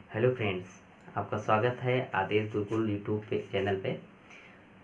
Hello friends, आपका स्वागत है आदेश गुरुकुल यूट्यूब पे चैनल पे।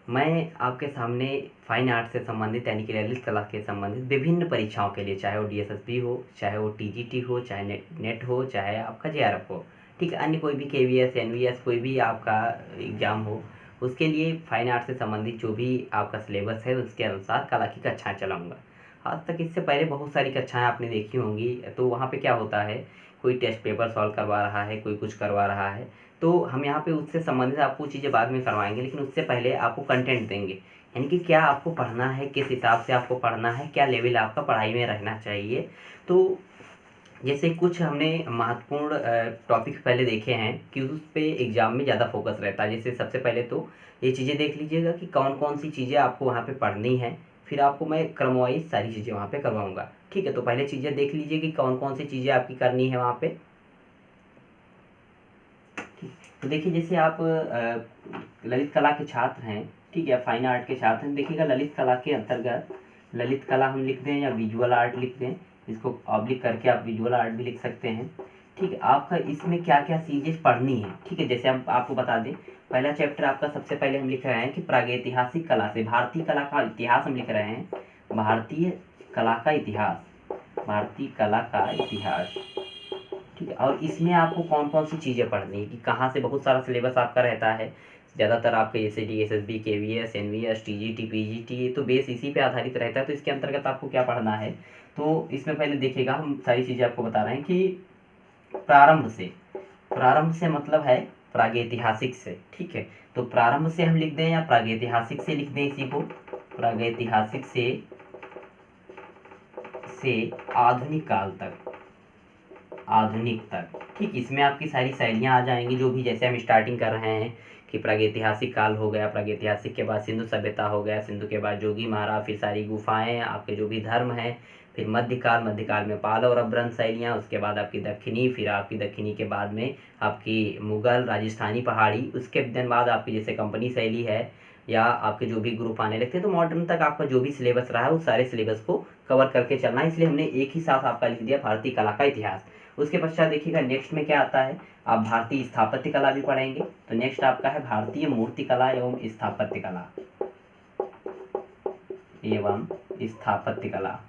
मैं आपके सामने फाइन आर्ट से संबंधित यानी कि ललित कला के संबंधित विभिन्न परीक्षाओं के लिए, चाहे वो डीएसएसबी हो, चाहे वो टीजीटी हो, चाहे नेट हो, चाहे आपका जेआरएफ हो, ठीक है, अन्य कोई भी केवीएस एनवीएस कोई भी आपका एग्ज़ाम हो, उसके लिए फाइन आर्ट से संबंधित जो भी आपका सिलेबस है उसके अनुसार कला की कक्षाएँ चलाऊँगा। आज तक इससे पहले बहुत सारी कक्षाएँ आपने देखी होंगी, तो वहाँ पे क्या होता है, कोई टेस्ट पेपर सॉल्व करवा रहा है, कोई कुछ करवा रहा है, तो हम यहाँ पे उससे संबंधित आपको चीज़ें बाद में करवाएंगे, लेकिन उससे पहले आपको कंटेंट देंगे, यानी कि क्या आपको पढ़ना है, किस हिसाब से आपको पढ़ना है, क्या लेवल आपका पढ़ाई में रहना चाहिए। तो जैसे कुछ हमने महत्वपूर्ण टॉपिक पहले देखे हैं कि उस पे एग्ज़ाम में ज़्यादा फोकस रहता है। जैसे सबसे पहले तो ये चीज़ें देख लीजिएगा कि कौन कौन सी चीज़ें आपको वहाँ पे पढ़नी है, फिर आपको मैं क्रम वाइज सारी चीज़ें वहाँ पे करवाऊँगा, ठीक है। तो पहले चीज़ें देख लीजिए कि कौन कौन सी चीज़ें आपकी करनी है वहाँ पे। तो देखिए, जैसे आप ललित कला के छात्र हैं, ठीक है, फाइन आर्ट के छात्र हैं, देखिएगा ललित कला के अंतर्गत ललित कला हम लिख दें या विजुअल आर्ट लिख दें, इसको ऑब्लिक करके आप विजुअल आर्ट भी लिख सकते हैं, ठीक है। आपका इसमें क्या क्या चीज़ें पढ़नी है, ठीक है। जैसे हम आपको बता दें, पहला चैप्टर आपका सबसे पहले हम लिख रहे हैं कि प्रागैतिहासिक कला से भारतीय कला का इतिहास हम लिख रहे हैं, भारतीय कला का इतिहास, भारतीय कला का इतिहास, ठीक है। और इसमें आपको कौन कौन सी चीज़ें पढ़नी है कि कहाँ से बहुत सारा सिलेबस आपका रहता है, ज़्यादातर आपके जैसे DSSB KVS NVS TGT PGT, ये तो बेस इसी पे आधारित रहता है। तो इसके अंतर्गत आपको क्या पढ़ना है, तो इसमें पहले देखिएगा, हम सारी चीज़ें आपको बता रहे हैं कि प्रारंभ से मतलब है प्रागैतिहासिक से, ठीक है। तो प्रारंभ से हम लिख दें या प्रागैतिहासिक से लिख दें, इसी को प्रागैतिहासिक से आधुनिक काल तक, आधुनिक तक, ठीक। इसमें आपकी सारी शैलियाँ आ जाएंगी, जो भी जैसे हम स्टार्टिंग कर रहे हैं कि प्रागैतिहासिक काल हो गया, प्रागैतिहासिक के बाद सिंधु सभ्यता हो गया, सिंधु के बाद जोगी महाराज, फिर सारी गुफाएं, आपके जो भी धर्म है, फिर मध्यकाल, मध्यकाल में पाल और अभ्रंश शैलियाँ, उसके बाद आपकी दक्षिणी, फिर आपकी दक्षिणी के बाद में आपकी मुगल राजस्थानी पहाड़ी, उसके दिन बाद आपकी जैसे कंपनी शैली है, या आपके जो भी ग्रुप आने लगते हैं। तो मॉडर्न तक आपका जो भी सिलेबस रहा है उस सारे सिलेबस को कवर करके चलना है, इसलिए हमने एक ही साथ आपका लिख दिया भारतीय कला का इतिहास। उसके पश्चात देखिएगा नेक्स्ट में क्या आता है, आप भारतीय स्थापत्य कला भी पढ़ेंगे। तो नेक्स्ट आपका है भारतीय मूर्ति कला एवं स्थापत्य कला, एवं स्थापत्य कला।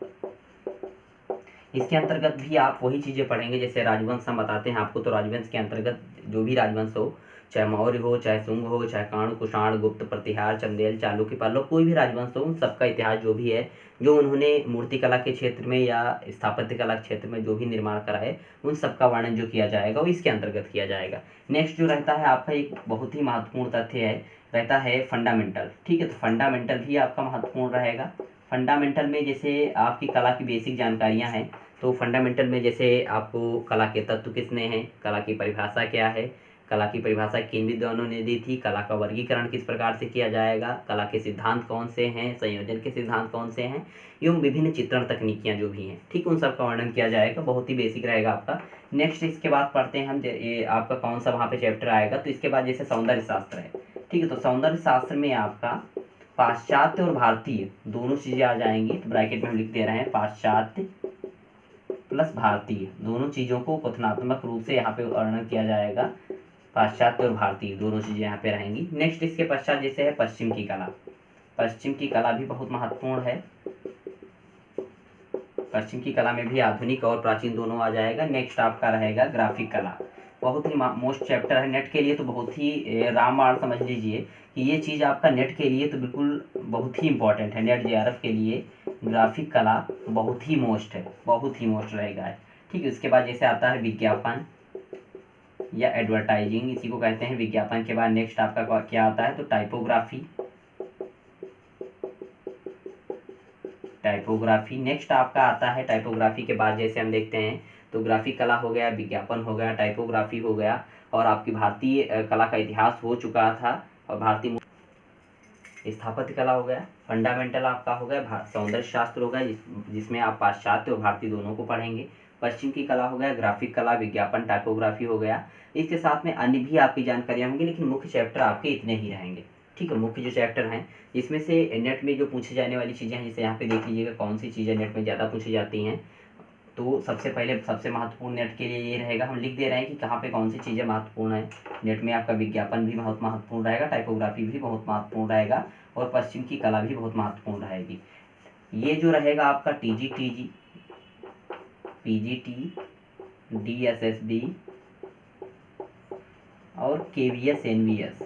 इसके अंतर्गत भी आप वही चीज़ें पढ़ेंगे जैसे राजवंश हम बताते हैं आपको। तो राजवंश के अंतर्गत जो भी राजवंश हो, चाहे मौर्य हो, चाहे शुंग हो, चाहे काणु, कुषाण, गुप्त, प्रतिहार, चंदेल, चालुक्य, पल्लव, कोई भी राजवंश हो, उन सबका इतिहास जो भी है, जो उन्होंने मूर्ति कला के क्षेत्र में या स्थापत्य कला के क्षेत्र में जो भी निर्माण करा है, उन सबका वर्णन जो किया जाएगा वो इसके अंतर्गत किया जाएगा। नेक्स्ट जो रहता है आपका एक बहुत ही महत्वपूर्ण तथ्य है, रहता है फंडामेंटल, ठीक है। तो फंडामेंटल भी आपका महत्वपूर्ण रहेगा। फंडामेंटल में जैसे आपकी कला की बेसिक जानकारियाँ हैं, तो फंडामेंटल में जैसे आपको कला के तत्व कितने हैं, कला की परिभाषा क्या है, कला की परिभाषा किन विद्वानों ने दी थी, कला का वर्गीकरण किस प्रकार से किया जाएगा, कला के सिद्धांत कौन से हैं, संयोजन के सिद्धांत कौन से हैं, एवं विभिन्न चित्रण तकनीकियाँ जो भी हैं, ठीक, उन सब का वर्णन किया जाएगा। बहुत ही बेसिक रहेगा आपका। नेक्स्ट इसके बाद पढ़ते हैं हम, ये आपका कौन सा वहाँ पे चैप्टर आएगा। तो इसके बाद जैसे सौंदर्य शास्त्र है, ठीक है। तो सौंदर्य शास्त्र में आपका पाश्चात्य और भारतीय दोनों चीज़ें आ जाएंगी। तो ब्रैकेट में हम लिख दे रहे हैं पाश्चात्य प्लस भारतीय, दोनों चीज़ों को कथनात्मक रूप से यहाँ पे वर्णन किया जाएगा। पाश्चात्य और भारतीय दोनों चीज़ें यहाँ पे रहेंगी। नेक्स्ट इसके पश्चात जैसे है पश्चिम की कला, पश्चिम की कला भी बहुत महत्वपूर्ण है। पश्चिम की कला में भी आधुनिक और प्राचीन दोनों आ जाएगा। नेक्स्ट आपका रहेगा ग्राफिक कला, बहुत ही मोस्ट चैप्टर है नेट के लिए, तो बहुत ही रामबाण समझ लीजिए कि ये चीज़ आपका नेट के लिए तो बिल्कुल बहुत ही इंपॉर्टेंट है। नेट जेआरएफ के लिए ग्राफिक कला बहुत ही मोस्ट है, बहुत ही मोस्ट रहेगा, ठीक है। उसके बाद जैसे आता है विज्ञापन या एडवर्टाइजिंग, इसी को कहते हैं विज्ञापन के बाद नेक्स्ट आपका क्या आता है, तो टाइपोग्राफी, टाइपोग्राफी नेक्स्ट आपका आता है। टाइपोग्राफी के बाद जैसे हम देखते हैं तो ग्राफिक कला हो गया, विज्ञापन हो गया, टाइपोग्राफी हो गया, और आपकी भारतीय कला का इतिहास हो चुका था, और भारतीय स्थापत्य कला हो गया, फंडामेंटल आपका हो गया, सौंदर्य शास्त्र हो गया जिसमें आप पाश्चात्य और भारतीय दोनों को पढ़ेंगे, पश्चिम की कला हो गया, ग्राफिक कला, विज्ञापन, टाइपोग्राफी हो गया। इसके साथ में अन्य भी आपकी जानकारियाँ होंगी, लेकिन मुख्य चैप्टर आपके इतने ही रहेंगे, ठीक है। मुख्य जो चैप्टर हैं इसमें से नेट में जो पूछे जाने वाली चीज़ें हैं, जैसे यहाँ पे देख लीजिएगा कौन सी चीज़ें नेट में ज़्यादा पूछी जाती हैं। तो सबसे पहले सबसे महत्वपूर्ण नेट के लिए ये रहेगा, हम लिख दे रहे हैं कि कहाँ पे कौन सी चीज़ें महत्वपूर्ण है। नेट में आपका विज्ञापन भी बहुत महत्वपूर्ण रहेगा, टाइपोग्राफी भी बहुत महत्वपूर्ण रहेगा और पश्चिम की कला भी बहुत महत्वपूर्ण रहेगी। ये जो रहेगा आपका TGTG, PGT, DSSB और KVS NVS,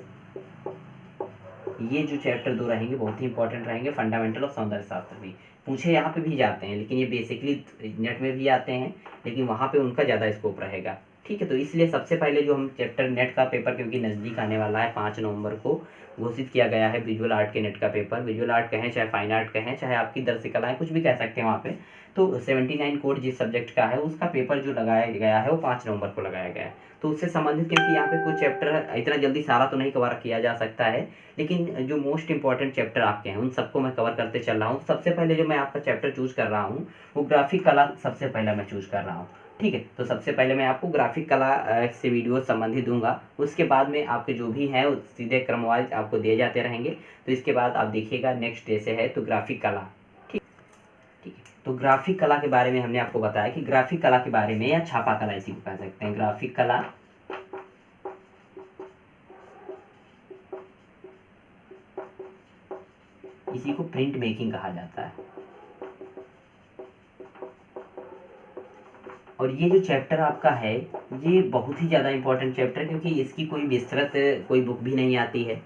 ये जो चैप्टर 2 रहेंगे बहुत ही इंपॉर्टेंट रहेंगे। फंडामेंटल और सौंदर्य शास्त्र भी पूछे यहाँ पे भी जाते हैं, लेकिन ये बेसिकली नेट में भी आते हैं, लेकिन वहाँ पे उनका ज़्यादा स्कोप रहेगा। ठीक है, तो इसलिए सबसे पहले जो हम चैप्टर नेट का पेपर, क्योंकि नज़दीक आने वाला है, 5 नवंबर को घोषित किया गया है विजुअल आर्ट के नेट का पेपर। विजुअल आर्ट कहें चाहे फाइन आर्ट कहें चाहे आपकी दृश्य कलाएँ, कुछ भी कह सकते हैं वहाँ पे। तो 79 कोड जिस सब्जेक्ट का है उसका पेपर जो लगाया गया है वो 5 नवंबर को लगाया गया है। तो उससे संबंधित, क्योंकि यहाँ पे कुछ चैप्टर इतना जल्दी सारा तो नहीं कवर किया जा सकता है, लेकिन जो मोस्ट इंपॉर्टेंट चैप्टर आपके हैं उन सबको मैं कवर करते चल रहा हूँ। सबसे पहले जो मैं आपका चैप्टर चूज कर रहा हूँ वो ग्राफिक कला सबसे पहले मैं चूज कर रहा हूँ। ठीक है, तो सबसे पहले मैं आपको ग्राफिक कला से वीडियो संबंधित दूंगा, उसके बाद में आपके जो भी हैं सीधे क्रमवाइज आपको दिए जाते रहेंगे। तो इसके बाद आप देखिएगा नेक्स्ट डे से है तो ग्राफिक कला। ठीक है, तो ग्राफिक कला के बारे में हमने आपको बताया कि ग्राफिक कला के बारे में, या छापा कला इसी को कह सकते हैं, ग्राफिक कला इसी को प्रिंट मेकिंग कहा जाता है। और ये जो चैप्टर आपका है ये बहुत ही ज़्यादा इंपॉर्टेंट चैप्टर, क्योंकि इसकी कोई विस्तृत कोई बुक भी नहीं आती है।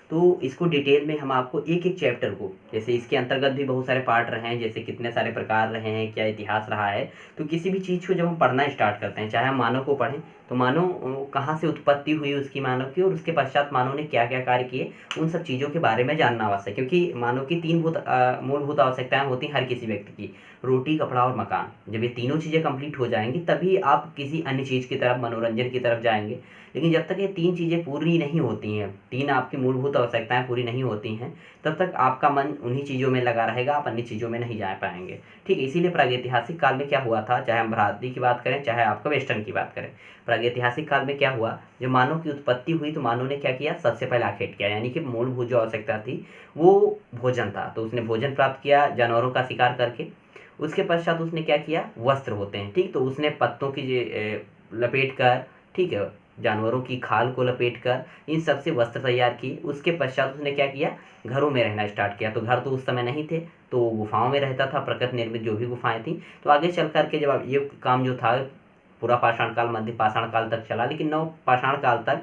तो इसको डिटेल में हम आपको एक एक चैप्टर को, जैसे इसके अंतर्गत भी बहुत सारे पार्ट रहे हैं, जैसे कितने सारे प्रकार रहे हैं, क्या इतिहास रहा है। तो किसी भी चीज़ को जब हम पढ़ना स्टार्ट करते हैं, चाहे हम मानव को पढ़ें तो मानव कहाँ से उत्पत्ति हुई उसकी, मानव की, और उसके पश्चात मानव ने क्या क्या कार्य किए, उन सब चीज़ों के बारे में जानना आवश्यक, क्योंकि मानव की 3 मूलभूत आवश्यकताएं होती हैं हर किसी व्यक्ति की, रोटी, कपड़ा और मकान। जब ये तीनों चीज़ें कंप्लीट हो जाएंगी तभी आप किसी अन्य चीज़ की तरफ, मनोरंजन की तरफ जाएंगे। लेकिन जब तक ये 3 चीज़ें पूरी नहीं होती हैं, 3 आपकी मूलभूत आवश्यकताएं पूरी नहीं होती हैं, तब तक आपका मन उन्हीं चीज़ों में लगा रहेगा, आप अन्य चीज़ों में नहीं जा पाएंगे। ठीक है, इसीलिए प्रागैतिहासिक काल में क्या हुआ था, चाहे हम भारतीय की बात करें चाहे आपका वेस्टर्न की बात करें, प्रागैतिहासिक काल में क्या हुआ, जब मानव की उत्पत्ति हुई तो मानव ने क्या किया, सबसे पहले आखेट किया, यानी कि मूलभूत जो आवश्यकता थी वो भोजन था, तो उसने भोजन प्राप्त किया जानवरों का शिकार करके। उसके पश्चात उसने क्या किया, वस्त्र होते हैं, ठीक, तो उसने पत्तों की लपेट कर, ठीक है, जानवरों की खाल को लपेट कर इन सब से वस्त्र तैयार किए। उसके पश्चात उसने क्या किया, घरों में रहना स्टार्ट किया। तो घर तो उस समय नहीं थे, तो गुफाओं में रहता था, प्रकृति निर्मित जो भी गुफाएं थी। तो आगे चल करके जब ये काम जो था पूरा पाषाण काल, मध्य पाषाण काल तक चला, लेकिन नव पाषाण काल तक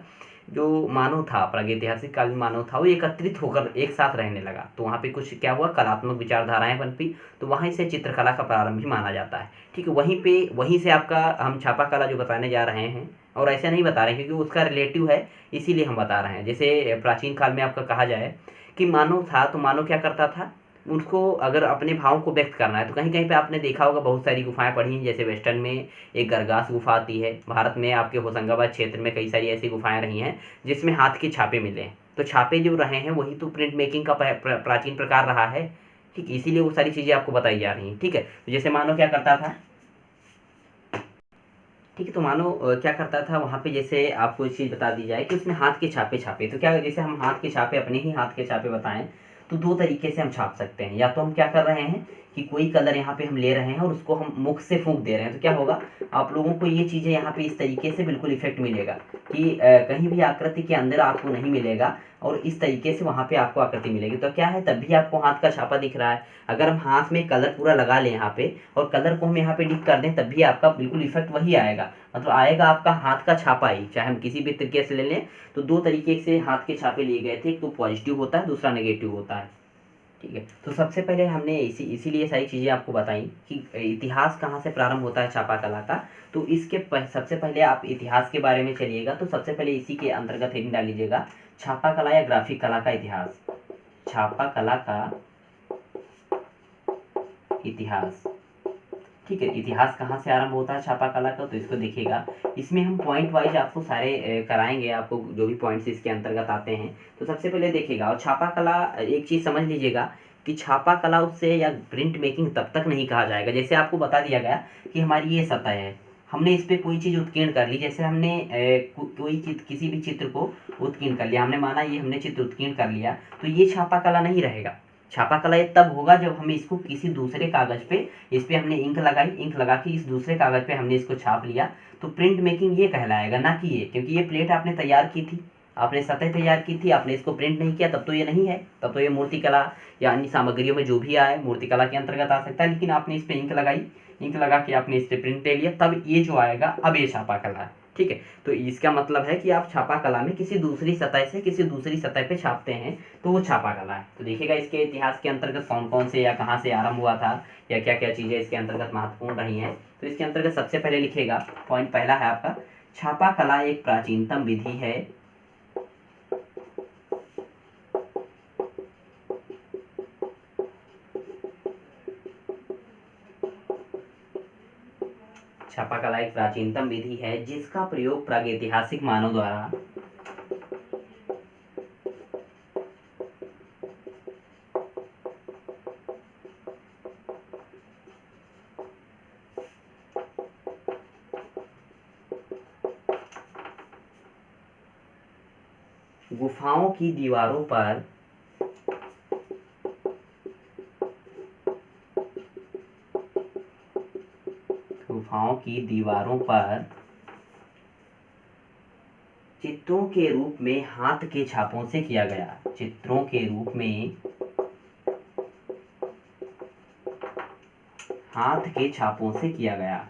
जो मानव था, प्रागैतिहासिक काल में मानव था, वो एकत्रित होकर एक साथ रहने लगा। तो वहाँ पे कुछ क्या हुआ, कलात्मक विचारधाराएं पनपी, तो वहीं से चित्रकला का प्रारंभ भी माना जाता है। ठीक है, वहीं से आपका हम छापा कला जो बताने जा रहे हैं, और ऐसे नहीं बता रहे हैं क्योंकि उसका रिलेटिव है, इसीलिए हम बता रहे हैं। जैसे प्राचीन काल में आपका कहा जाए कि मानव था, तो मानव क्या करता था, उसको अगर अपने भावों को व्यक्त करना है तो कहीं कहीं पे आपने देखा होगा, बहुत सारी गुफाएं पढ़ी हैं। जैसे वेस्टर्न में एक गरगास गुफा आती है, भारत में आपके होशंगाबाद क्षेत्र में कई सारी ऐसी गुफाएं रही हैं जिसमें हाथ के छापे मिले हैं। तो छापे जो रहे हैं वही तो प्रिंट मेकिंग का प्राचीन प्रकार रहा है। ठीक, इसीलिए वो सारी चीज़ें आपको बताई जा रही हैं। ठीक है, तो जैसे मानव क्या करता था, ठीक है, तो मानो क्या करता था वहाँ पे, जैसे आपको एक चीज़ बता दी जाए कि उसने हाथ के छापे छापे। तो क्या, जैसे हम हाथ के छापे, अपने ही हाथ के छापे बताएं तो 2 तरीके से हम छाप सकते हैं। या तो हम क्या कर रहे हैं कि कोई कलर यहाँ पे हम ले रहे हैं और उसको हम मुख से फूंक दे रहे हैं, तो क्या होगा, आप लोगों को ये चीज़ें यहाँ पे इस तरीके से बिल्कुल इफेक्ट मिलेगा कि कहीं भी आकृति के अंदर आपको नहीं मिलेगा, और इस तरीके से वहाँ पे आपको आकृति मिलेगी। तो क्या है, तब भी आपको हाथ का छापा दिख रहा है। अगर हम हाथ में कलर पूरा लगा लें यहाँ पे और कलर को हम यहाँ पे डिप कर दें, तब भी आपका बिल्कुल इफेक्ट वही आएगा, मतलब आएगा आपका हाथ का छापा ही, चाहे हम किसी भी तरीके से ले लें। तो 2 तरीके से हाथ के छापे लिए गए थे, एक तो पॉजिटिव होता है, दूसरा नेगेटिव होता है। ठीक है, तो सबसे पहले हमने इसीलिए सारी चीज़ें आपको बताई कि इतिहास कहाँ से प्रारंभ होता है छापा कला का। तो इसके सबसे पहले आप इतिहास के बारे में चलिएगा, तो सबसे पहले इसी के अंतर्गत हेडिंग डाल लीजिएगा, छापा कला या ग्राफिक कला का इतिहास। छापा कला का इतिहास। ठीक है, इतिहास कहाँ से आरंभ होता है छापा कला का, तो इसको देखिएगा। इसमें हम पॉइंट वाइज आपको सारे कराएंगे, आपको जो भी पॉइंट्स इसके अंतर्गत आते हैं। तो सबसे पहले देखिएगा, और छापा कला, एक चीज़ समझ लीजिएगा कि छापा कला उससे या प्रिंट मेकिंग तब तक नहीं कहा जाएगा, जैसे आपको बता दिया गया कि हमारी ये सतह है, हमने इस पर कोई चीज़ उत्कीर्ण कर ली। जैसे हमने कोई चित्र, किसी भी चित्र को उत्कीर्ण कर लिया, हमने माना ये हमने चित्र उत्कीर्ण कर लिया, तो ये छापा कला नहीं रहेगा। छापा कला ये तब होगा जब हम इसको किसी दूसरे कागज पे, इस पे हमने इंक लगाई, इंक लगा के इस दूसरे कागज पे हमने इसको छाप लिया, तो प्रिंट मेकिंग ये कहलाएगा, ना कि ये, क्योंकि ये प्लेट आपने तैयार की थी, आपने सतह तैयार की थी, आपने इसको प्रिंट नहीं किया, तब तो ये नहीं है, तब तो ये मूर्तिकला या अन्य सामग्रियों में जो भी आए मूर्तिकला के अंतर्गत आ सकता है। लेकिन आपने इस पे इंक लगाई, इंक लगा के आपने इस पे प्रिंट ले लिया, तब ये जो आएगा अब ये छापा कला है। ठीक है, तो इसका मतलब है कि आप छापा कला में किसी दूसरी सतह से किसी दूसरी सतह पे छापते हैं तो वो छापा कला है। तो देखिएगा इसके इतिहास के अंतर्गत कौन कौन से या कहाँ से आरंभ हुआ था या क्या क्या चीज़ें इसके अंतर्गत महत्वपूर्ण रही हैं। तो इसके अंतर्गत सबसे पहले लिखिएगा, पॉइंट पहला है आपका, छापा कला एक प्राचीनतम विधि है छापा कला एक प्राचीनतम विधि है जिसका प्रयोग प्रागैतिहासिक मानव द्वारा गुफाओं की दीवारों पर चित्रों के रूप में हाथ के छापों से किया गया, चित्रों के रूप में हाथ के छापों से किया गया।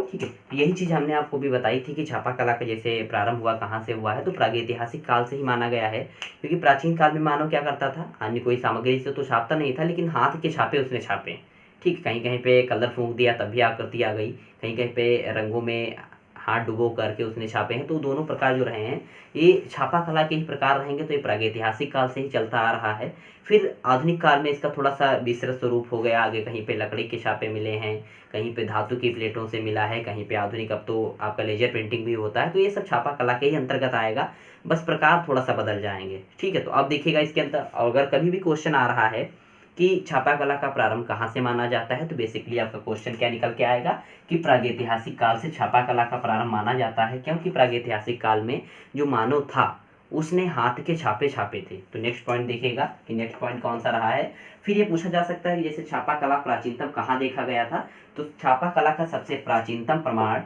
ठीक है, यही चीज हमने आपको भी बताई थी कि छापा कला का जैसे प्रारंभ हुआ कहाँ से हुआ है, तो प्रागैतिहासिक काल से ही माना गया है, क्योंकि प्राचीन काल में मानव क्या करता था, अन्य कोई सामग्री से तो छापता नहीं था, लेकिन हाथ के छापे उसने छापे। ठीक, कहीं कहीं पे कलर फूंक दिया तब भी आकृति आ गई, कहीं कहीं पे रंगों में हाथ डुबो करके उसने छापे हैं, तो दोनों प्रकार जो रहे हैं ये छापा कला के ही प्रकार रहेंगे। तो ये प्रागैतिहासिक काल से ही चलता आ रहा है। फिर आधुनिक काल में इसका थोड़ा सा विस्तृत स्वरूप हो गया, आगे कहीं पे लकड़ी के छापे मिले हैं, कहीं पे धातु की प्लेटों से मिला है, कहीं पे आधुनिक अब तो आपका लेजर प्रिंटिंग भी होता है, तो ये सब छापा कला के ही अंतर्गत आएगा, बस प्रकार थोड़ा सा बदल जाएंगे। ठीक है, तो अब देखिएगा इसके अंदर अगर कभी भी क्वेश्चन आ रहा है कि छापा कला का प्रारंभ कहाँ से माना जाता है, तो बेसिकली आपका क्वेश्चन क्या निकल के आएगा कि प्रागैतिहासिक काल से छापा कला का प्रारंभ माना जाता है, क्योंकि प्रागैतिहासिक काल में जो मानव था उसने हाथ के छापे छापे थे। तो नेक्स्ट पॉइंट देखिएगा कि नेक्स्ट पॉइंट कौन सा रहा है। फिर ये पूछा जा सकता है कि जैसे छापा कला प्राचीनतम कहाँ देखा गया था, तो छापा कला का सबसे प्राचीनतम प्रमाण,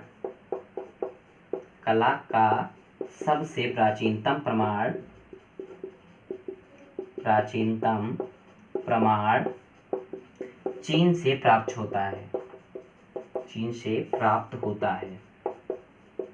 कला का सबसे प्राचीनतम प्रमाण चीन से प्राप्त होता है, चीन से प्राप्त होता है।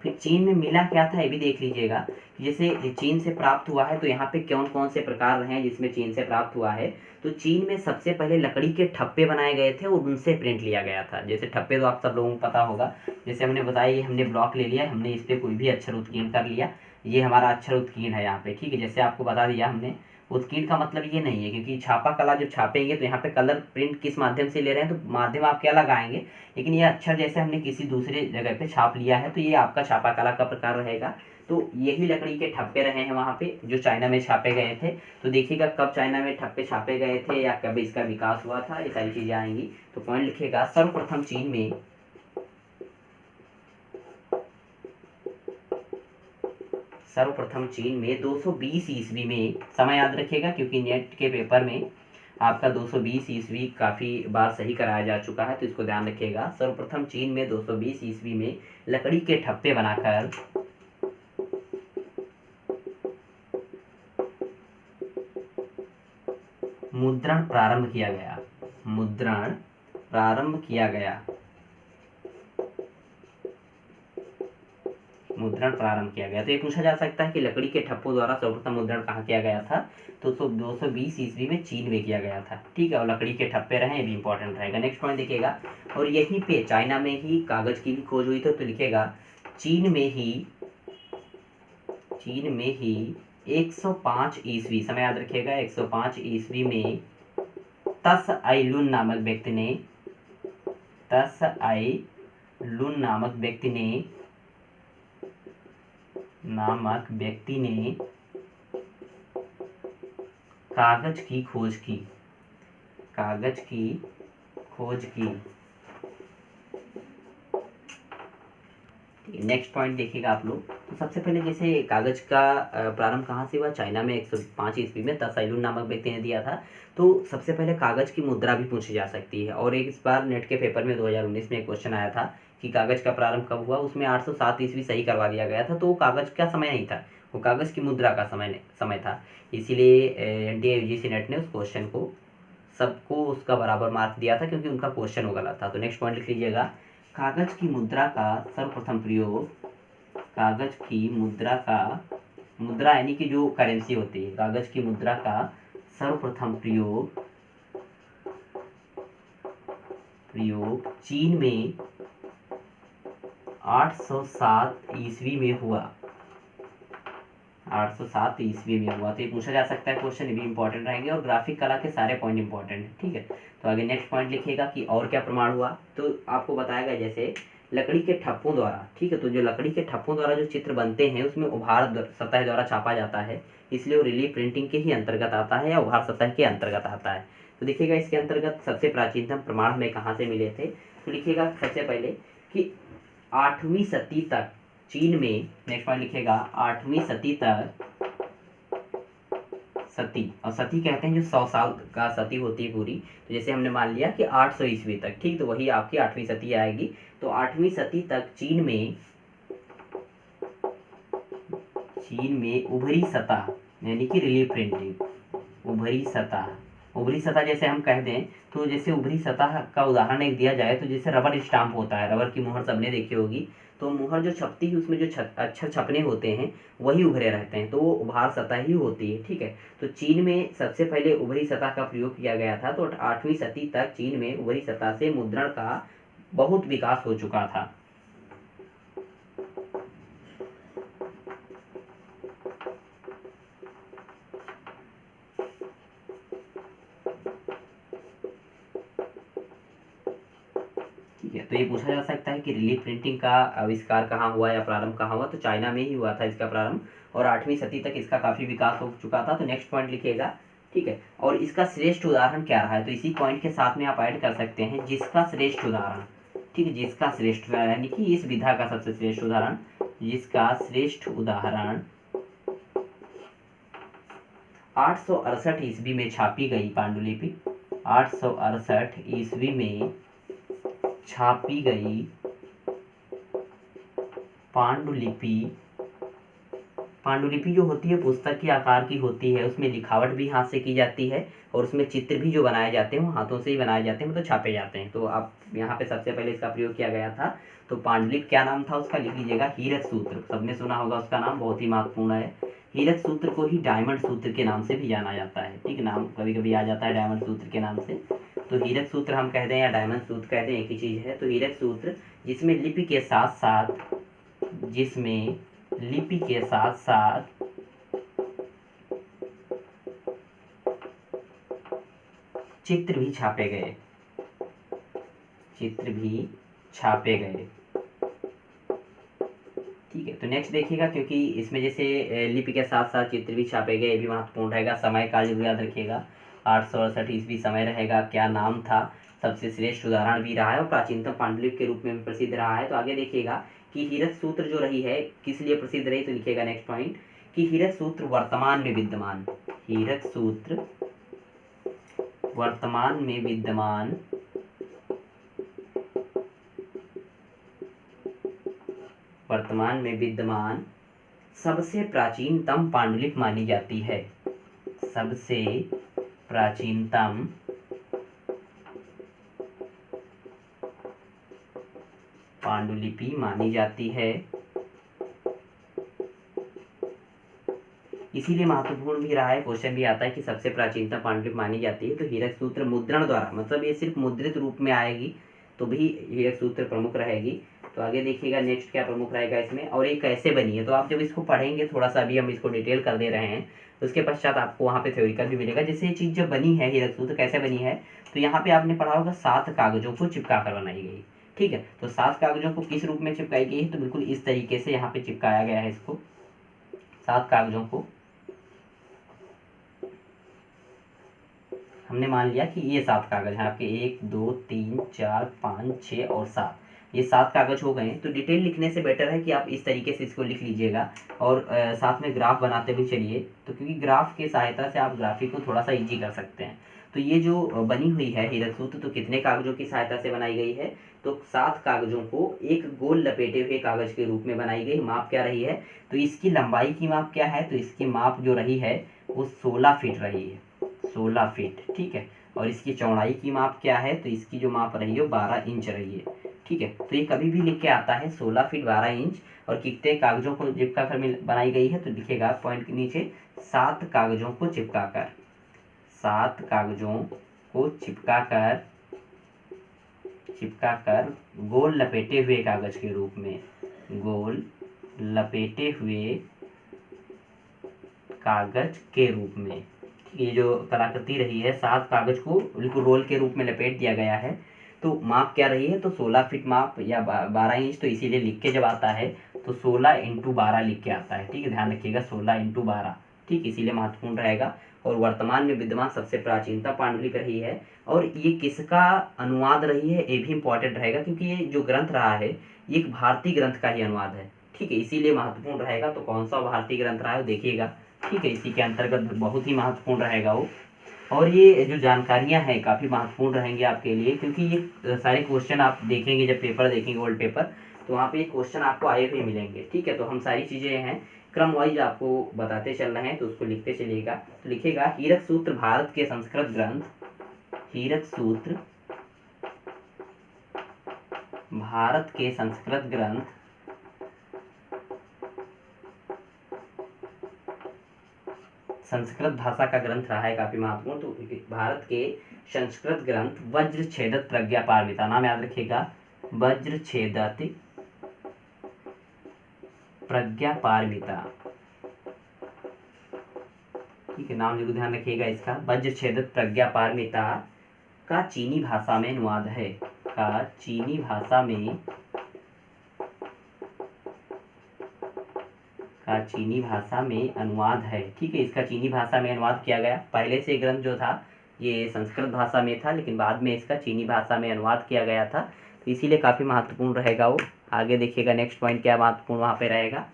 फिर चीन में मिला क्या था ये भी देख लीजिएगा, जैसे चीन से प्राप्त हुआ है तो यहाँ पे कौन कौन से प्रकार रहे हैं जिसमें चीन से प्राप्त हुआ है। तो चीन में सबसे पहले लकड़ी के ठप्पे बनाए गए थे और उनसे प्रिंट लिया गया था। जैसे ठप्पे तो आप सब लोगों को पता होगा, जैसे हमने बताया ये हमने ब्लॉक ले लिया, हमने इस पर कोई भी अक्षर उत्कीर्ण कर लिया, ये हमारा अक्षर उत्कीर्ण है यहाँ पे। ठीक है, जैसे आपको बता दिया हमने, उत्कीर्ण का मतलब ये नहीं है, क्योंकि छापा कला जब छापेंगे तो यहाँ पे कलर प्रिंट किस माध्यम से ले रहे हैं, तो माध्यम आप क्या लगाएंगे, लेकिन ये अक्षर जैसे हमने किसी दूसरे जगह पे छाप लिया है तो ये आपका छापा कला का प्रकार रहेगा। तो यही लकड़ी के ठप्पे रहे हैं वहाँ पे जो चाइना में छापे गए थे। तो देखिएगा कब चाइना में ठप्पे छापे गए थे या कब इसका विकास हुआ था, ये सारी चीजें आएंगी। तो पॉइंट लिखिएगा, सर्वप्रथम चीन में सर्वप्रथम चीन में 220 ईस्वी में, समय याद रखिएगा क्योंकि नेट के पेपर में आपका 220 ईस्वी काफ़ी बार सही कराया जा चुका है, तो इसको ध्यान रखिएगा। सर्वप्रथम चीन में 220 ईस्वी में लकड़ी के ठप्पे बनाकर मुद्रण प्रारंभ किया गया, मुद्रण प्रारंभ किया गया, मुद्रण प्रारंभ किया गया। तो ये पूछा जा सकता है कि लकड़ी के ठप्पों द्वारा सर्वप्रथम मुद्रण कहाँ किया गया था, तो 220 ईस्वी में चीन में किया गया था। ठीक है, और लकड़ी के ठप्पे रहे, ये भी इंपॉर्टेंट रहेगा। नेक्स्ट पॉइंट देखिएगा, और यहीं पे चाइना में ही कागज की भी खोज हुई, तो लिखेगा चीन में ही 105 ईस्वी, समय याद रखिएगा 105 ईस्वी में तस आई लुन नामक व्यक्ति ने कागज की खोज की। नेक्स्ट पॉइंट देखिएगा आप लोग, तो सबसे पहले जैसे कागज़ का प्रारंभ कहाँ से हुआ, चाइना में 105 ईस्वी में तसाइलुन नामक व्यक्ति ने दिया था। तो सबसे पहले कागज़ की मुद्रा भी पूछी जा सकती है। और एक इस बार नेट के पेपर में 2019 में एक क्वेश्चन आया था कि कागज़ का प्रारंभ कब हुआ, उसमें 807 ईस्वी सही करवा दिया गया था। तो वो कागज़ का समय नहीं था, वो कागज़ की मुद्रा का समय था। इसीलिए एनटीए यूजीसी नेट ने उस क्वेश्चन को सबको उसका बराबर मार्क दिया था, क्योंकि उनका क्वेश्चन वो गलत था। तो नेक्स्ट पॉइंट लिख लीजिएगा, कागज़ की मुद्रा का सर्वप्रथम प्रयोग, कागज़ की मुद्रा का, मुद्रा यानी कि जो करेंसी होती है, कागज़ की मुद्रा का सर्वप्रथम प्रयोग चीन में 807 ईस्वी में हुआ। 807 ईस्वी में हुआ। तो ये पूछा जा सकता है क्वेश्चन, ये भी इंपॉर्टेंट रहेंगे। और ग्राफिक कला के सारे पॉइंट इंपॉर्टेंट है, ठीक है। तो आगे नेक्स्ट पॉइंट लिखिएगा कि और क्या प्रमाण हुआ। तो आपको बताया गया जैसे लकड़ी के ठप्पों द्वारा, ठीक है। तो जो लकड़ी के ठप्पों द्वारा जो चित्र बनते हैं उसमें उभार सतह द्वारा छापा जाता है, इसलिए वो रिलीफ प्रिंटिंग के ही अंतर्गत आता है या उभार सतह के अंतर्गत आता है। तो देखिएगा इसके अंतर्गत सबसे प्राचीनतम प्रमाण हमें कहाँ से मिले थे। तो लिखिएगा सबसे पहले कि 8वीं सदी तक चीन में, नेक्स्ट पॉइंट लिखिएगा 8वीं सदी तक, सती और सती कहते हैं जो 100 साल का सती होती है पूरी। तो जैसे हमने मान लिया कि 800 ईस्वी तक, ठीक, तो वही आपकी 8वीं सदी आएगी। तो 8वीं सदी तक चीन में उभरी सतह यानी कि रिलीफ प्रिंटिंग, उभरी सतह जैसे हम कह दें, तो जैसे उभरी सतह का उदाहरण एक दिया जाए तो जैसे रबर स्टाम्प होता है, रबर की मुहर सबने देखी होगी। तो मुहर जो छपती है उसमें जो अक्षर छपने होते हैं वही उभरे रहते हैं, तो वो उभार सतह ही होती है, ठीक है। तो चीन में सबसे पहले उभरी सतह का प्रयोग किया गया था। तो 8वीं सदी तक चीन में उभरी सतह से मुद्रण का बहुत विकास हो चुका था। तो ये पूछा जा सकता है कि रिलीफ प्रिंटिंग का आविष्कार कहाँ हुआ या प्रारंभ कहाँ हुआ। तो चाइना में ही हुआ था इसका प्रारंभ, और 8वीं सदी तक इसका काफ़ी विकास हो चुका था। तो नेक्स्ट पॉइंट लिखिएगा, ठीक है। और इसका श्रेष्ठ उदाहरण क्या रहा है, तो इसी पॉइंट के साथ में आप ऐड कर सकते हैं जिसका श्रेष्ठ उदाहरण, ठीक है, जिसका श्रेष्ठ उदाहरण यानी कि इस विधा का सबसे श्रेष्ठ उदाहरण, जिसका श्रेष्ठ उदाहरण 868 ईस्वी में छापी गई पांडुलिपि, 868 ईस्वी में छापी गई पांडुलिपि जो होती है पुस्तक के आकार की होती है, उसमें लिखावट भी हाथ से की जाती है और उसमें चित्र भी जो बनाए जाते हैं वो हाथों से ही बनाए जाते हैं, मतलब छापे जाते हैं। तो आप यहाँ पे सबसे पहले इसका प्रयोग किया गया था। तो पांडुलिपि क्या नाम था उसका, लिख लीजिएगा हीरक सूत्र, सबने सुना होगा उसका नाम, बहुत ही महत्वपूर्ण है। हीरक सूत्र को ही डायमंड सूत्र के नाम से भी जाना जाता है, ठीक, नाम कभी कभी आ जाता है डायमंड सूत्र के नाम से। तो हीरक सूत्र हम कह दें या डायमंड सूत्र कह दें, एक ही चीज़ है। तो हीरक सूत्र जिसमें लिपि के साथ साथ चित्र भी छापे गए, ठीक है। तो नेक्स्ट देखिएगा, क्योंकि इसमें जैसे लिपि के साथ साथ चित्र भी छापे गए, ये भी महत्वपूर्ण रहेगा। समय काल जरूर याद रखिएगा, 868 ईस्वी समय रहेगा। क्या नाम था, सबसे श्रेष्ठ उदाहरण भी रहा है और प्राचीनतम पांडुलिपि के रूप में भी प्रसिद्ध रहा है। तो आगे देखिएगा कि हीरक सूत्र जो रही है किस लिए प्रसिद्ध रही। तो लिखिएगा नेक्स्ट पॉइंट कि हीरक सूत्र वर्तमान में विद्यमान, हीरक सूत्र वर्तमान में विद्यमान सबसे प्राचीनतम पांडुलिपि मानी जाती है, सबसे प्राचीनतम पांडुलिपि मानी जाती है। इसीलिए महत्वपूर्ण भी रहा है, क्वेश्चन भी आता है कि सबसे प्राचीनतम पांडुलिपि मानी जाती है। तो हीरक सूत्र मुद्रण द्वारा, मतलब ये सिर्फ मुद्रित रूप में आएगी तो भी हीरक सूत्र प्रमुख रहेगी। तो आगे देखिएगा नेक्स्ट क्या प्रमुख रहेगा इसमें, और ये कैसे बनी है। तो आप जब इसको पढ़ेंगे, थोड़ा सा अभी हम इसको डिटेल कर दे रहे हैं, उसके पश्चात आपको वहाँ पे थ्योरिकल भी मिलेगा। जैसे ये चीज़ जब बनी है, हीरक सूत्र कैसे बनी है, तो यहाँ पे आपने पढ़ा होगा 7 कागजों को चिपका कर बनाई गई, ठीक है। तो 7 कागजों को किस रूप में चिपकाई गई है, तो बिल्कुल इस तरीके से यहाँ पे चिपकाया गया है इसको, 7 कागजों को हमने मान लिया कि ये 7 कागज हैं आपके, 1 2 3 4 5 6 और 7। ये 7 कागज हो गए। तो डिटेल लिखने से बेटर है कि आप इस तरीके से इसको लिख लीजिएगा और साथ में ग्राफ बनाते हुए चलिए, तो क्योंकि ग्राफ की सहायता से आप ग्राफिक को थोड़ा सा ईजी कर सकते हैं। तो ये जो बनी हुई है हीरक सूत्र, तो कितने कागजों की सहायता से बनाई गई है, तो 7 कागजों को एक गोल लपेटे हुए कागज के रूप में बनाई गई। माप क्या रही है, तो इसकी लंबाई की माप क्या है, तो इसकी माप जो रही है वो 16 फीट रही है, 16 फीट, ठीक है। और इसकी चौड़ाई की माप क्या है, तो इसकी जो माप रही है 12 इंच रही है, ठीक है। तो ये कभी भी लिख के आता है 16 फीट 12 इंच, और कितने कागजों को चिपका कर बनाई गई है, तो लिखेगा पॉइंट के नीचे 7 कागजों को चिपका कर, 7 कागजों को चिपका कर गोल लपेटे हुए कागज के रूप में, गोल लपेटे हुए कागज के रूप में। ये जो कलाकृति रही है, 7 कागज को बिल्कुल रोल के रूप में लपेट दिया गया है। तो माप क्या रही है, तो 16 फीट माप या 12 इंच, तो इसीलिए लिख के जब आता है तो 16 इंटू 12 लिख के आता है, ठीक है, ध्यान रखिएगा 16 इंटू 12, ठीक, इसीलिए महत्वपूर्ण रहेगा। और वर्तमान में विद्यमान सबसे प्राचीनता पांडुलिपि रही है, और ये किसका अनुवाद रही है ये भी इंपॉर्टेंट रहेगा, क्योंकि ये जो ग्रंथ रहा है ये एक भारतीय ग्रंथ का ही अनुवाद है, ठीक है, इसीलिए महत्वपूर्ण रहेगा। तो कौन सा भारतीय ग्रंथ रहा है देखिएगा, ठीक है, इसी के अंतर्गत बहुत ही महत्वपूर्ण रहेगा वो। और ये जो जानकारियां हैं काफ़ी महत्वपूर्ण रहेंगी आपके लिए, क्योंकि ये सारे क्वेश्चन आप देखेंगे जब पेपर देखेंगे ओल्ड पेपर, तो वहाँ पे ये क्वेश्चन आपको आए हुए मिलेंगे, ठीक है। तो हम सारी चीज़ें हैं क्रम वाइज आपको बताते चल रहे हैं, तो उसको लिखते चलिएगा। तो लिखेगा हीरक सूत्र भारत के संस्कृत ग्रंथ, हीरक सूत्र भारत के संस्कृत ग्रंथ, संस्कृत भाषा का ग्रंथ रहा है काफी महत्वपूर्ण। तो भारत के संस्कृत ग्रंथ वज्र छेदत प्रज्ञा पारमिता, नाम याद रखिएगा, वज्र छेदत प्रज्ञा पारमिता, ठीक है, नाम जरूर ध्यान रखिएगा इसका। वज्र छेदत प्रज्ञा पारमिता का चीनी भाषा में अनुवाद है, का चीनी भाषा में, का चीनी भाषा में अनुवाद है, ठीक है, इसका चीनी भाषा में अनुवाद किया गया। पहले से ग्रंथ जो था ये संस्कृत भाषा में था, लेकिन बाद में इसका चीनी भाषा में अनुवाद किया गया था, तो इसीलिए काफ़ी महत्वपूर्ण रहेगा वो। आगे देखिएगा नेक्स्ट पॉइंट क्या महत्वपूर्ण वहाँ पे रहेगा,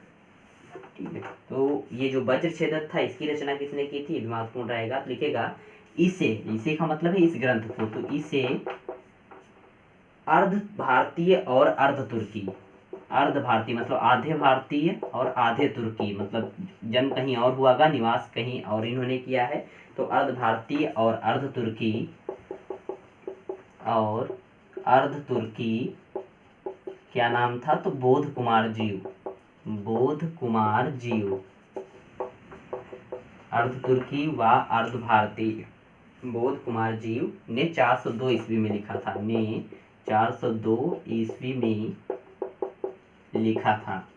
ठीक है। तो ये जो वज्र छेदक था इसकी रचना किसने की थी, ये भी महत्वपूर्ण रहेगा। तो लिखेगा इसे, इसे का मतलब है इस ग्रंथ को, तो इसे अर्ध भारतीय और अर्ध तुर्की, अर्ध भारतीय मतलब आधे भारतीय और आधे तुर्की, मतलब जन्म कहीं और हुआ गा, निवास कहीं और इन्होंने किया है, तो अर्ध भारतीय और अर्ध तुर्की, और अर्ध तुर्की क्या नाम था, तो बोध कुमार जीव, बोध कुमार जीव, अर्ध तुर्की व अर्ध भारतीय बोध कुमार जीव ने 402 ईस्वी में लिखा था, ने 402 ईस्वी में लिखा था।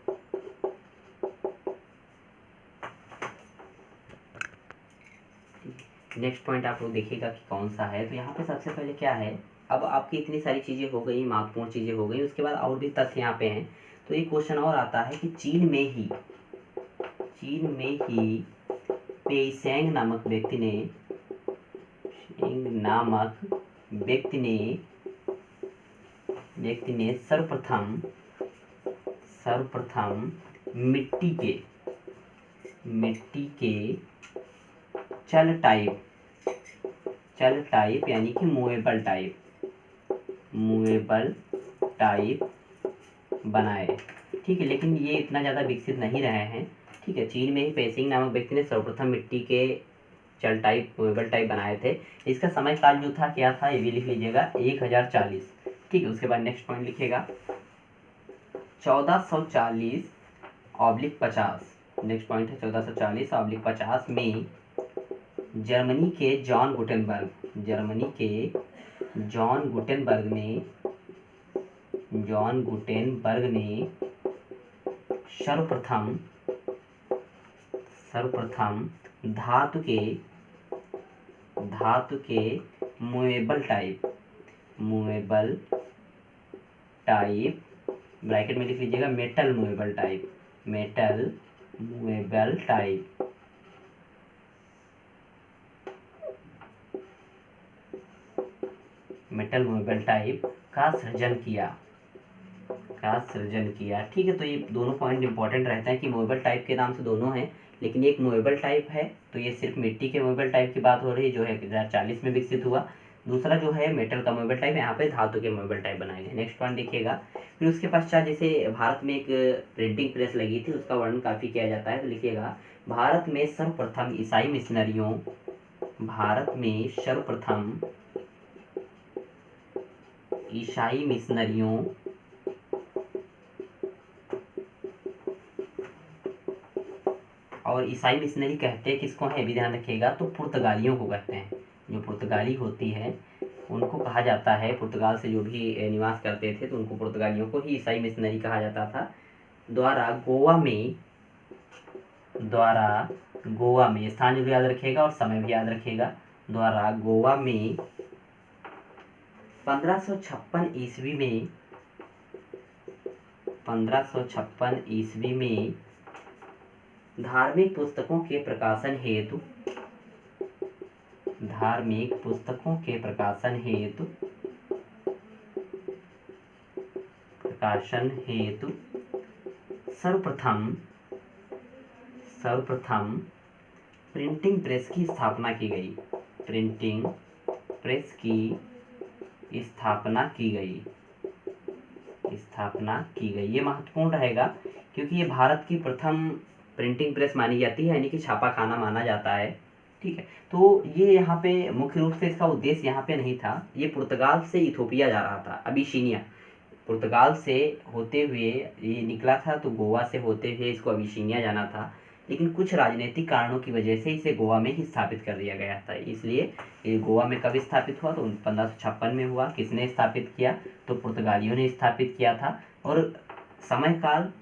नेक्स्ट पॉइंट आप लोग देखिएगा कि कौन सा है। तो यहाँ पे सबसे पहले क्या है, अब आपकी इतनी सारी चीज़ें हो गई, महत्वपूर्ण चीज़ें हो गई, उसके बाद और भी तथ्य यहाँ पे हैं। तो एक क्वेश्चन और आता है कि चीन में ही पेइसेंग नामक व्यक्ति ने सर्वप्रथम मिट्टी के चल टाइप यानी कि मूवेबल टाइप बनाए, ठीक है, लेकिन ये इतना ज़्यादा विकसित नहीं रहे हैं, ठीक है। चीन में ही पेइसेंग नामक व्यक्ति ने सर्वप्रथम मिट्टी के चल टाइप मूवेबल टाइप बनाए थे। इसका समय काल जो था क्या था, ये भी लिख लीजिएगा 1040, ठीक है। उसके बाद नेक्स्ट पॉइंट लिखिएगा 1440/50, नेक्स्ट पॉइंट है 1440/50 में जर्मनी के जॉन गुटेनबर्ग ने सर्वप्रथम धातु के मूवेबल टाइप ब्रैकेट में लिख लीजिएगा मेटल मूवेबल टाइप का सृजन किया, का सृजन किया। ठीक है, तो ये दोनों पॉइंट इंपॉर्टेंट रहते हैं कि मूवेबल टाइप के नाम से दोनों हैं, लेकिन एक मूवेबल टाइप है तो ये सिर्फ मिट्टी के मूवेबल टाइप की बात हो रही है जो है 1940 में विकसित हुआ। दूसरा जो है मेटल का मूवेबल टाइप, यहाँ पे धातु के मूवेबल टाइप बनाए गए। नेक्स्ट पॉइंट देखिएगा। फिर उसके पश्चात जैसे भारत में एक प्रिंटिंग प्रेस लगी थी, उसका वर्णन काफ़ी किया जाता है, तो लिखिएगा भारत में सर्वप्रथम ईसाई मिशनरियों, भारत में सर्वप्रथम ईसाई मिशनरियों और ईसाई मिशनरी कहते हैं किसको है, भी ध्यान रखिएगा, तो पुर्तगालियों को कहते हैं। जो पुर्तगाली होती है उनको कहा जाता है, पुर्तगाल से जो भी निवास करते थे तो उनको पुर्तगालियों को ही ईसाई मिशनरी कहा जाता था। द्वारा गोवा में स्थान जो याद रखिएगा और समय भी याद रखिएगा। द्वारा गोवा में 1556 ईस्वी में धार्मिक पुस्तकों के प्रकाशन हेतु सर्वप्रथम प्रिंटिंग प्रेस की स्थापना की गई। ये महत्वपूर्ण रहेगा क्योंकि ये भारत की प्रथम प्रिंटिंग प्रेस मानी जाती है, यानी कि छापा खाना माना जाता है। ठीक है, तो ये यहाँ पे मुख्य रूप से इसका उद्देश्य यहाँ पे नहीं था, ये पुर्तगाल से इथोपिया जा रहा था, अबिसिनिया पुर्तगाल से होते हुए ये निकला था, तो गोवा से होते हुए इसको अबिसिनिया जाना था, लेकिन कुछ राजनीतिक कारणों की वजह से इसे गोवा में ही स्थापित कर दिया गया था। इसलिए ये गोवा में कब स्थापित हुआ, तो 1556 में हुआ। किसने स्थापित किया, तो पुर्तगालियों ने स्थापित किया था। और समय काल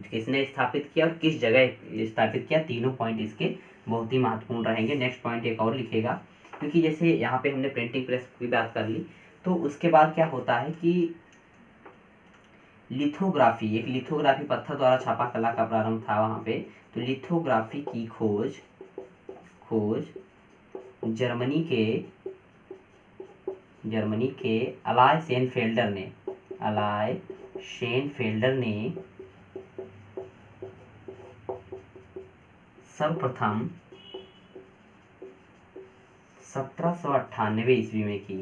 किसने स्थापित किया और किस जगह स्थापित किया, तीनों पॉइंट इसके बहुत ही महत्वपूर्ण रहेंगे। नेक्स्ट पॉइंट एक और लिखेगा, क्योंकि जैसे यहाँ पे हमने प्रिंटिंग प्रेस की बात कर ली, तो उसके बाद क्या होता है कि लिथोग्राफी पत्थर द्वारा छापा कला का प्रारंभ था वहाँ पे। तो लिथोग्राफी की खोज जर्मनी के अलाय शेनफेल्डर ने सर्वप्रथम 1798 ईस्वी में की।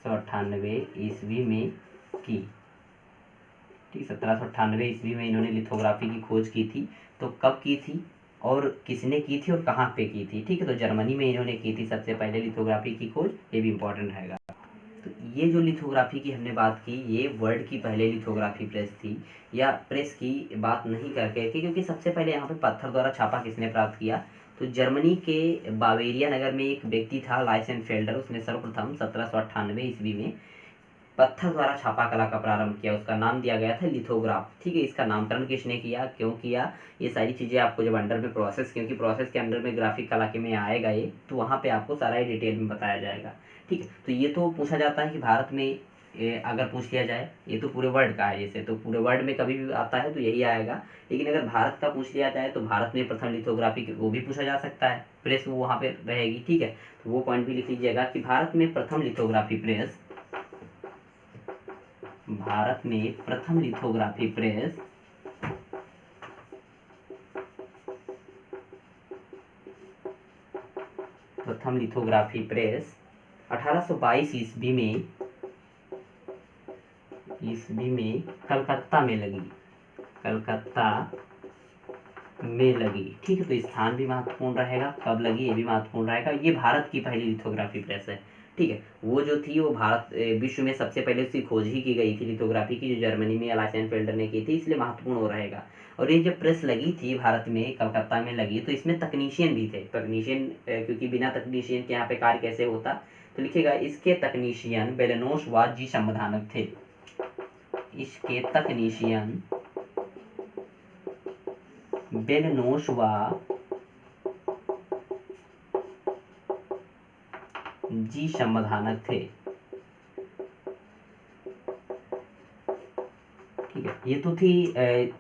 1798 ईस्वी में की। ठीक, 1798 ईस्वी में इन्होंने लिथोग्राफी की खोज की थी। तो कब की थी और किसने की थी और कहाँ पे की थी। ठीक है, तो जर्मनी में इन्होंने की थी सबसे पहले लिथोग्राफी की खोज, ये भी इम्पोर्टेंट रहेगा। तो ये जो लिथोग्राफी की हमने बात की, ये वर्ल्ड की पहले लिथोग्राफी प्रेस थी, या प्रेस की बात नहीं करके थी, क्योंकि सबसे पहले यहाँ पे पत्थर द्वारा छापा किसने प्राप्त किया, तो जर्मनी के बावेरिया नगर में एक व्यक्ति था लाइसेनफेल्डर, उसने सर्वप्रथम 1798 ईस्वी में पत्थर द्वारा छापा कला का प्रारंभ किया। उसका नाम दिया गया था लिथोग्राफ। ठीक है, इसका नामकरण किसने किया, क्यों किया, ये सारी चीज़ें आपको जब अंडर में प्रोसेस, क्योंकि प्रोसेस के अंडर में ग्राफिक कला के में आएगा ये, तो वहाँ पे आपको सारा डिटेल में बताया जाएगा। ठीक है, तो ये तो पूछा जाता है कि भारत में अगर पूछ लिया जाए, ये तो पूरे वर्ल्ड का है, जैसे तो पूरे वर्ल्ड में कभी भी आता है तो यही आएगा, लेकिन अगर भारत का पूछ लिया जाए तो भारत में प्रथम लिथोग्राफी वो भी पूछा जा सकता है, प्रेस वो वहाँ पे रहेगी। ठीक है, तो वो पॉइंट भी लिख लीजिएगा कि भारत में प्रथम लिथोग्राफी प्रेस प्रथम लिथोग्राफी प्रेस 1822 ईस्वी में कलकत्ता में लगी। ठीक है, तो स्थान भी महत्वपूर्ण रहेगा, कब लगी ये भी महत्वपूर्ण रहेगा। ये भारत की पहली लिथोग्राफी प्रेस है। ठीक है, वो जो थी वो भारत विश्व में सबसे पहले उसकी खोज ही की गई थी लिथोग्राफी की, जो जर्मनी में लाइसेनफेल्डर ने की थी, इसलिए महत्वपूर्ण हो रहेगा। और ये जब प्रेस लगी थी भारत में, कलकत्ता में लगी, तो इसमें तकनीशियन भी थे। तकनीशियन क्योंकि बिना तकनीशियन के यहाँ पे कार्य कैसे होता, तो लिखिएगा इसके तकनीशियन बेलेनोस व जी संवधानक थे। इसके तकनीशियन बेलेनोस व जी संवधानक थे। ठीक है, ये तो थी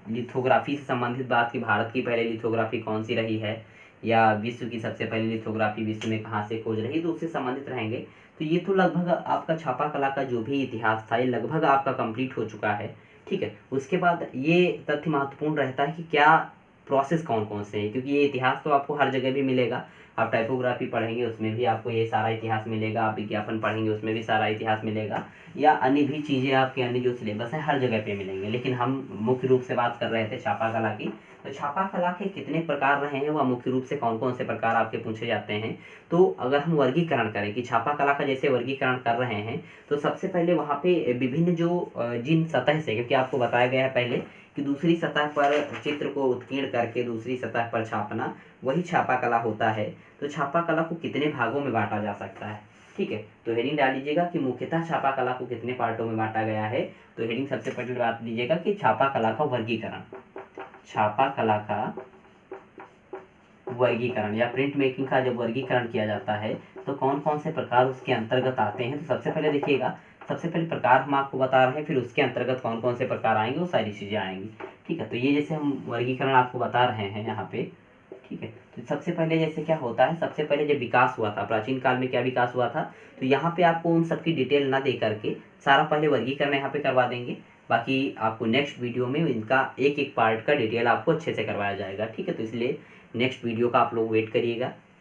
लिथोग्राफी से संबंधित बात कि भारत की पहले लिथोग्राफी कौन सी रही है, या विश्व की सबसे पहली लिथोग्राफी विश्व में कहाँ से खोज रही, तो उससे संबंधित रहेंगे। तो ये तो लगभग आपका छापा कला का जो भी इतिहास था, ये लगभग आपका कंप्लीट हो चुका है। ठीक है। उसके बाद ये तथ्य महत्वपूर्ण रहता है कि क्या प्रोसेस कौन कौन से हैं, क्योंकि ये इतिहास तो आपको हर जगह भी मिलेगा। आप टाइपोग्राफी पढ़ेंगे उसमें भी आपको ये सारा इतिहास मिलेगा, आप विज्ञापन पढ़ेंगे उसमें भी सारा इतिहास मिलेगा, या अन्य भी चीज़ें आपके अन्य जो सिलेबस है हर जगह पे मिलेंगे। लेकिन हम मुख्य रूप से बात कर रहे थे छापा कला की। तो छापा कला के कितने प्रकार रहे हैं, वह मुख्य रूप से कौन कौन से प्रकार आपके पूछे जाते हैं। तो अगर हम वर्गीकरण करें कि छापा कला का जैसे वर्गीकरण कर रहे हैं, तो सबसे पहले वहाँ पे विभिन्न जो जिन सतह से, क्योंकि आपको बताया गया है पहले कि दूसरी सतह पर चित्र को उत्कीर्ण करके दूसरी सतह पर छापना वही छापा कला होता है। तो छापा कला को कितने भागों में बांटा जा सकता है, ठीक है। तो हेडिंग डाल लीजिएगा कि मुख्यतः छापा कला को कितने पार्टों में बांटा गया है। तो हेडिंग सबसे पहले बात लीजिएगा कि छापा कला का वर्गीकरण, छापा कला का वर्गीकरण या प्रिंट मेकिंग का जब वर्गीकरण किया जाता है तो कौन कौन से प्रकार उसके अंतर्गत आते हैं। तो सबसे पहले देखिएगा, सबसे पहले प्रकार हम आपको बता रहे हैं, फिर उसके अंतर्गत कौन कौन से प्रकार आएंगे वो सारी चीज़ें आएंगी, ठीक है। तो ये जैसे हम वर्गीकरण आपको बता रहे हैं यहाँ पे, ठीक है। तो सबसे पहले जैसे क्या होता है, सबसे पहले जब विकास हुआ था प्राचीन काल में, क्या विकास हुआ था, तो यहाँ पे आपको उन सबकी डिटेल ना दे करके सारा पहले वर्गीकरण यहाँ पे करवा देंगे। बाकी आपको नेक्स्ट वीडियो में इनका एक एक पार्ट का डिटेल आपको अच्छे से करवाया जाएगा, ठीक है। तो इसलिए नेक्स्ट वीडियो का आप लोग वेट करिएगा।